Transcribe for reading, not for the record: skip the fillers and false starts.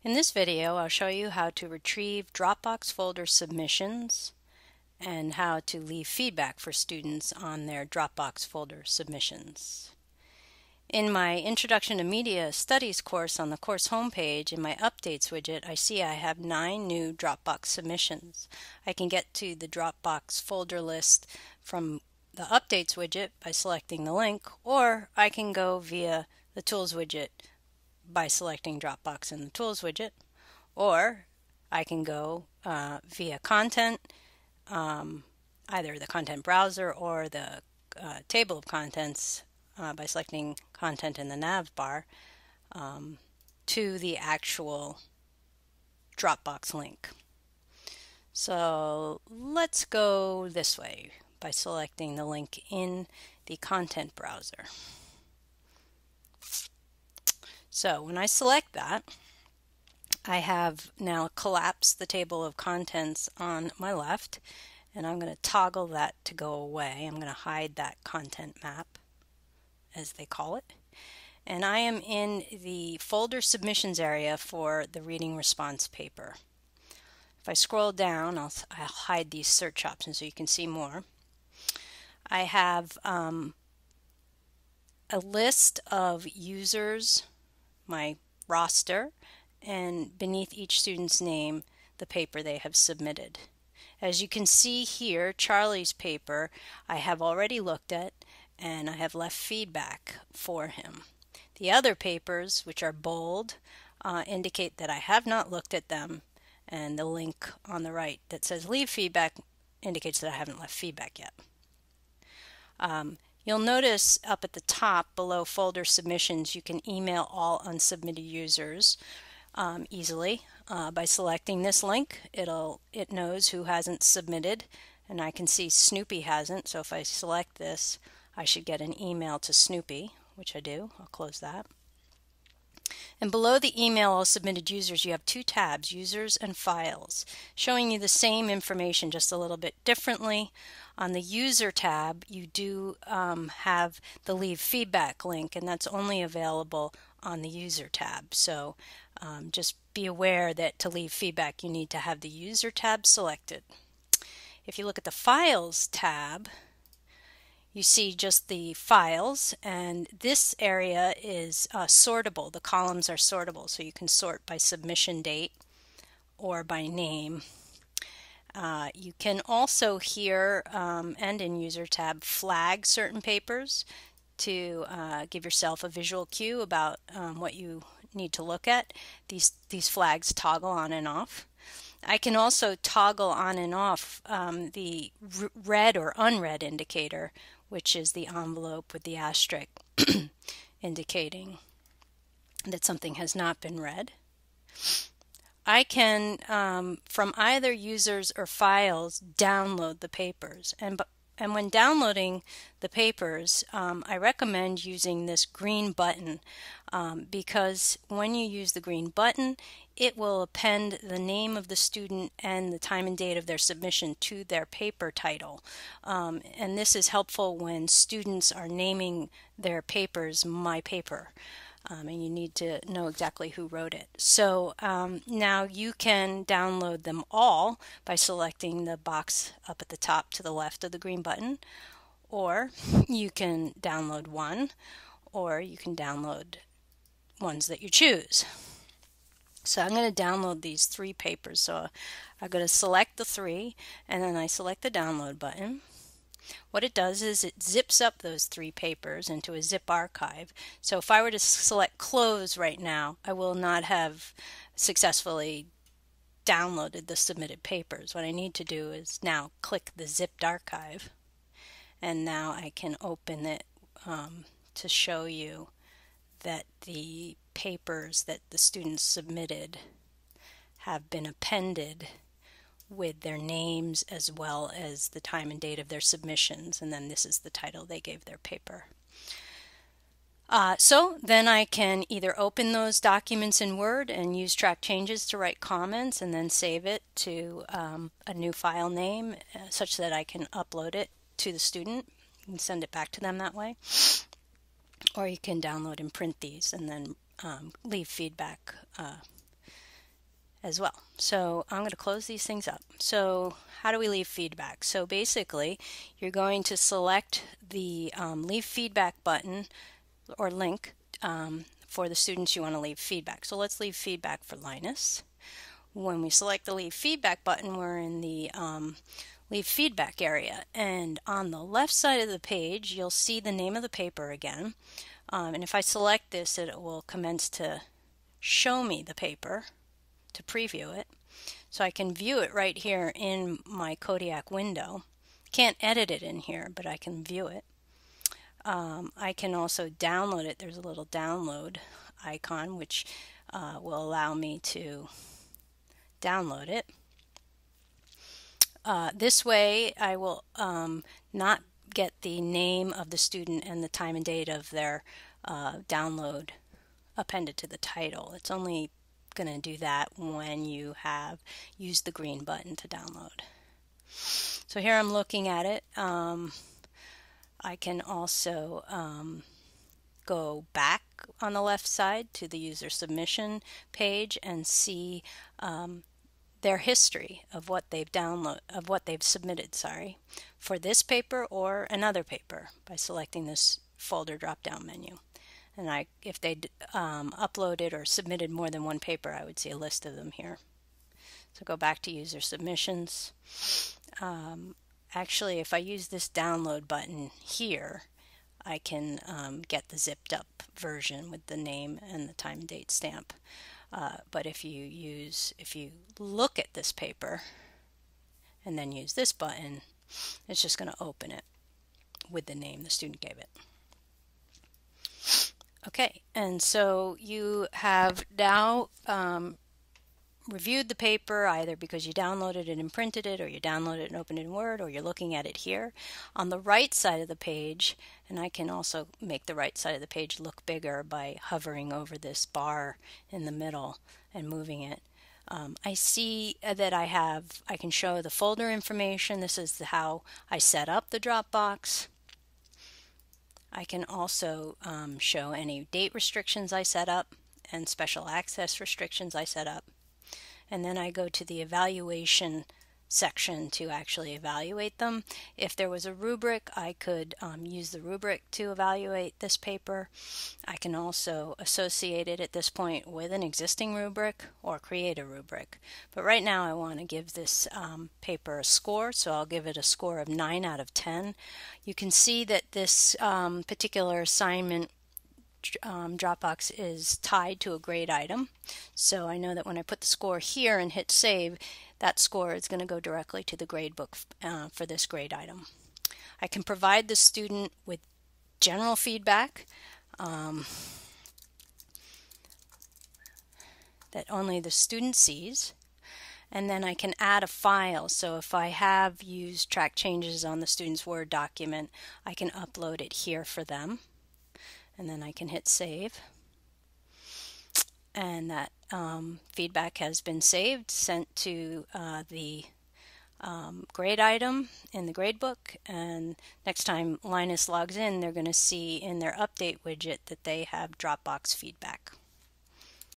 In this video, I'll show you how to retrieve Dropbox folder submissions and how to leave feedback for students on their Dropbox folder submissions. In my Introduction to Media Studies course on the course homepage, in my Updates widget, I see I have 9 new Dropbox submissions. I can get to the Dropbox folder list from the Updates widget by selecting the link, or I can go via the Tools widget by selecting Dropbox in the Tools widget, or I can go via Content, either the Content browser or the table of contents by selecting Content in the nav bar to the actual Dropbox link. So let's go this way by selecting the link in the Content browser. So when I select that, I have now collapsed the table of contents on my left, and I'm going to toggle that to go away. I'm going to hide that content map, as they call it. And I am in the folder submissions area for the reading response paper. If I scroll down, I'll hide these search options so you can see more. I have a list of users, my roster, and beneath each student's name, the paper they have submitted. As you can see here, Charlie's paper I have already looked at, and I have left feedback for him. The other papers, which are bold, indicate that I have not looked at them, and the link on the right that says leave feedback indicates that I haven't left feedback yet. You'll notice up at the top below folder submissions, you can email all unsubmitted users easily by selecting this link. It knows who hasn't submitted, and I can see Snoopy hasn't, so if I select this, I should get an email to Snoopy, which I do. I'll close that. And below the email all submitted users, you have 2 tabs, Users and Files, showing you the same information just a little bit differently. On the User tab, you do have the Leave Feedback link, and that's only available on the User tab. So just be aware that to leave feedback, you need to have the User tab selected. If you look at the Files tab, you see just the files, and this area is sortable. The columns are sortable, so you can sort by submission date or by name. You can also here and in User tab flag certain papers to give yourself a visual cue about what you need to look at. These flags toggle on and off. I can also toggle on and off the read or unread indicator, which is the envelope with the asterisk indicating that something has not been read. I can, from either users or files, download the papers. And when downloading the papers, I recommend using this green button because when you use the green button, it will append the name of the student and the time and date of their submission to their paper title. And this is helpful when students are naming their papers My Paper. And you need to know exactly who wrote it. So now you can download them all by selecting the box up at the top to the left of the green button, or you can download one, or you can download ones that you choose. So I'm going to download these 3 papers. So I'm going to select the 3, and then I select the download button. What it does is it zips up those 3 papers into a zip archive. So if I were to select close right now, I will not have successfully downloaded the submitted papers. What I need to do is now click the zipped archive, and now I can open it to show you that the papers that the students submitted have been appended with their names as well as the time and date of their submissions, and then this is the title they gave their paper. So then I can either open those documents in Word and use track changes to write comments and then save it to a new file name such that I can upload it to the student and send it back to them that way. Or you can download and print these and then leave feedback as well. So I'm going to close these things up. So how do we leave feedback? So basically, you're going to select the leave feedback button or link for the students you want to leave feedback. So let's leave feedback for Linus. When we select the leave feedback button, we're in the leave feedback area, and on the left side of the page you'll see the name of the paper again, and if I select this, it will commence to show me the paper to preview it, so I can view it right here in my Kodiak window. Can't edit it in here, but I can view it. I can also download it. There's a little download icon which will allow me to download it. This way I will not get the name of the student and the time and date of their download appended to the title. It's only going to do that when you have used the green button to download. So here I'm looking at it. I can also go back on the left side to the user submission page and see their history of what they've submitted, for this paper or another paper by selecting this folder drop-down menu. And if they uploaded or submitted more than one paper, I would see a list of them here. So go back to user submissions. Actually, if I use this download button here, I can get the zipped up version with the name and the time and date stamp. But if you look at this paper and then use this button, it's just going to open it with the name the student gave it. Okay, and so you have now reviewed the paper either because you downloaded it and printed it, or you downloaded it and opened it in Word, or you're looking at it here. On the right side of the page, and I can also make the right side of the page look bigger by hovering over this bar in the middle and moving it. I see that I can show the folder information. This is how I set up the Dropbox. I can also show any date restrictions I set up and special access restrictions I set up. And then I go to the evaluation section to actually evaluate them. If there was a rubric, I could use the rubric to evaluate this paper. I can also associate it at this point with an existing rubric or create a rubric. But right now I want to give this paper a score, so I'll give it a score of 9 out of 10. You can see that this particular assignment Dropbox is tied to a grade item, so I know that when I put the score here and hit save, that score is going to go directly to the grade book for this grade item. I can provide the student with general feedback that only the student sees, and then I can add a file. So if I have used track changes on the student's Word document, I can upload it here for them. And then I can hit save, and that feedback has been saved, sent to the grade item in the gradebook, and next time Linus logs in, they're going to see in their update widget that they have Dropbox feedback.